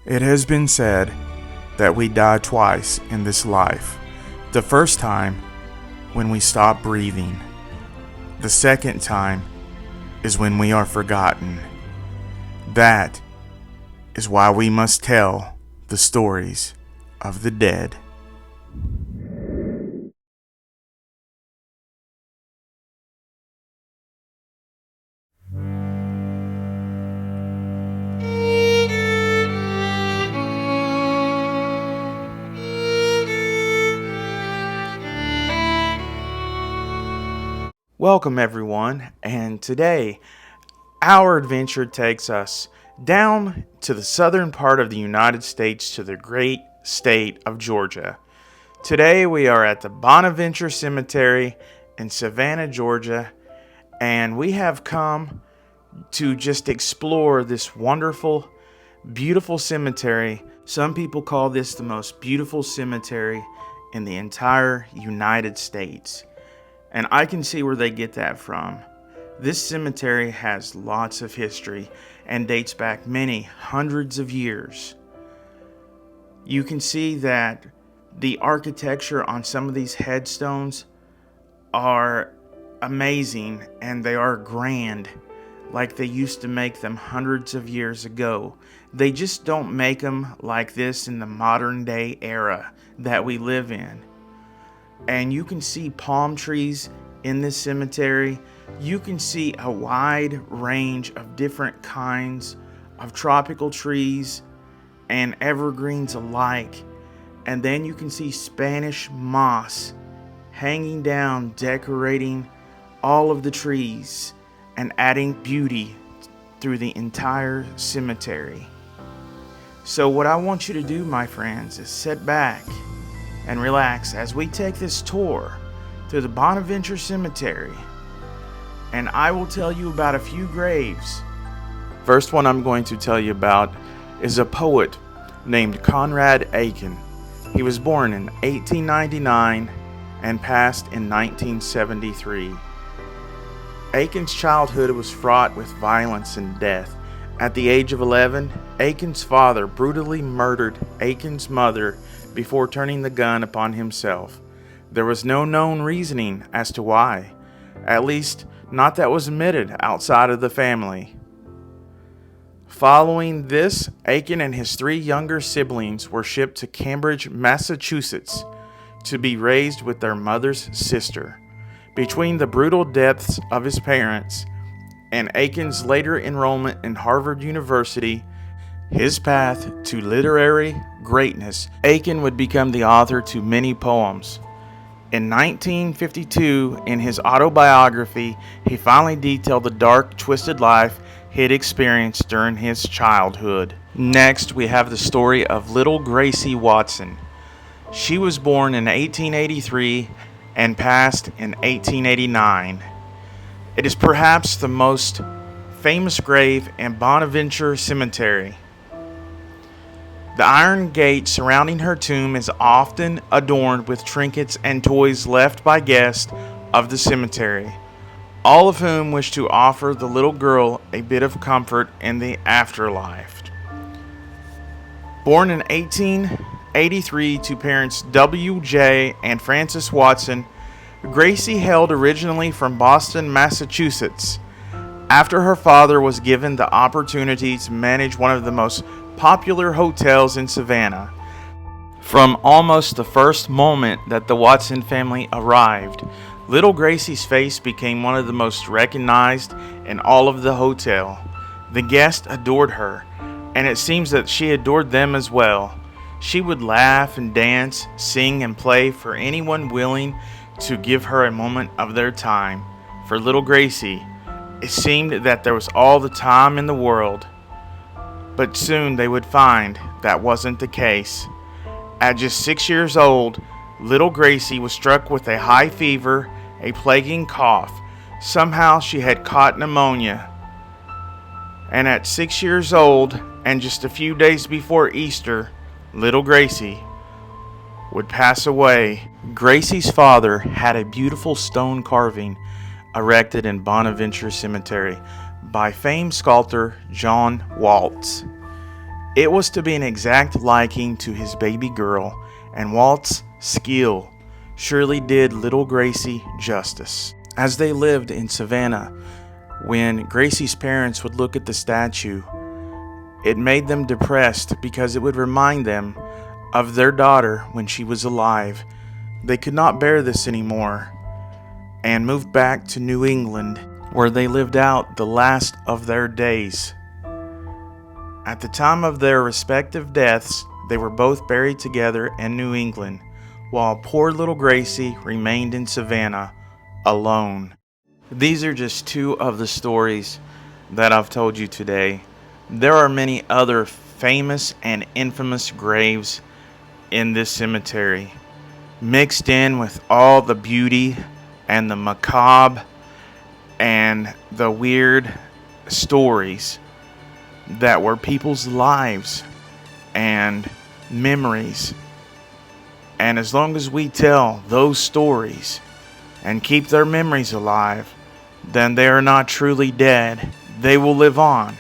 It has been said that we die twice in this life. The first time, when we stop breathing. The second time is when we are forgotten. That is why we must tell the stories of the dead. Welcome everyone, and today our adventure takes us down to the southern part of the United States to the great state of Georgia. Today we are at the Bonaventure Cemetery in Savannah, Georgia, and we have come to just explore this wonderful, beautiful cemetery. Some people call this the most beautiful cemetery in the entire United States. And I can see where they get that from. This cemetery has lots of history and dates back many hundreds of years. You can see that the architecture on some of these headstones are amazing, and they are grand, like they used to make them hundreds of years ago. They just don't make them like this in the modern day era that we live in. And you can see palm trees in this cemetery. You can see a wide range of different kinds of tropical trees and evergreens alike. And then you can see Spanish moss hanging down, decorating all of the trees and adding beauty through the entire cemetery. So what I want you to do, my friends, is sit back and relax as we take this tour through the Bonaventure Cemetery, and I will tell you about a few graves. First one I'm going to tell you about is a poet named Conrad Aiken. He was born in 1899 and passed in 1973. Aiken's childhood was fraught with violence and death. At the age of 11, Aiken's father brutally murdered Aiken's mother before turning the gun upon himself. There was no known reasoning as to why, at least not that was admitted outside of the family. Following this, Aiken and his three younger siblings were shipped to Cambridge, Massachusetts, to be raised with their mother's sister. Between the brutal deaths of his parents and Aiken's later enrollment in Harvard University, his path to literary greatness, Aiken would become the author to many poems. In 1952, in his autobiography, he finally detailed the dark, twisted life he had experienced during his childhood. Next, we have the story of little Gracie Watson. She was born in 1883 and passed in 1889. It is perhaps the most famous grave in Bonaventure Cemetery. The iron gate surrounding her tomb is often adorned with trinkets and toys left by guests of the cemetery, all of whom wish to offer the little girl a bit of comfort in the afterlife. Born in 1883 to parents W.J. and Frances Watson, Gracie hailed originally from Boston, Massachusetts. After her father was given the opportunity to manage one of the most popular hotels in Savannah. From almost the first moment that the Watson family arrived, little Gracie's face became one of the most recognized in all of the hotel. The guests adored her, and it seems that she adored them as well. She would laugh and dance, sing and play for anyone willing to give her a moment of their time. For little Gracie, it seemed that there was all the time in the world. But soon they would find that wasn't the case. At just 6 years old, little Gracie was struck with a high fever, a plaguing cough. Somehow she had caught pneumonia. And at 6 years old, and just a few days before Easter, little Gracie would pass away. Gracie's father had a beautiful stone carving erected in Bonaventure Cemetery by famed sculptor John Waltz. It was to be an exact liking to his baby girl, and Walt's skill surely did little Gracie justice. As they lived in Savannah, when Gracie's parents would look at the statue, it made them depressed because it would remind them of their daughter when she was alive. They could not bear this anymore and moved back to New England, where they lived out the last of their days. At the time of their respective deaths, they were both buried together in New England, while poor little Gracie remained in Savannah alone. These are just two of the stories that I've told you today. There are many other famous and infamous graves in this cemetery, mixed in with all the beauty and the macabre and the weird stories that were people's lives and memories. And as long as we tell those stories and keep their memories alive, then they are not truly dead. They will live on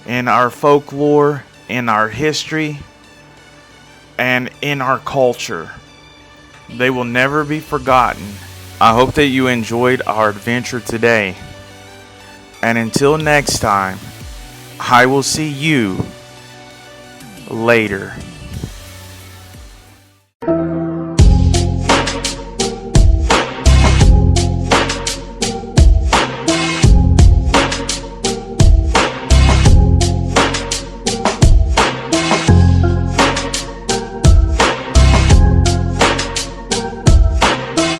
in our folklore, in our history, and in our culture. They will never be forgotten. I hope that you enjoyed our adventure today. And until next time, I will see you later.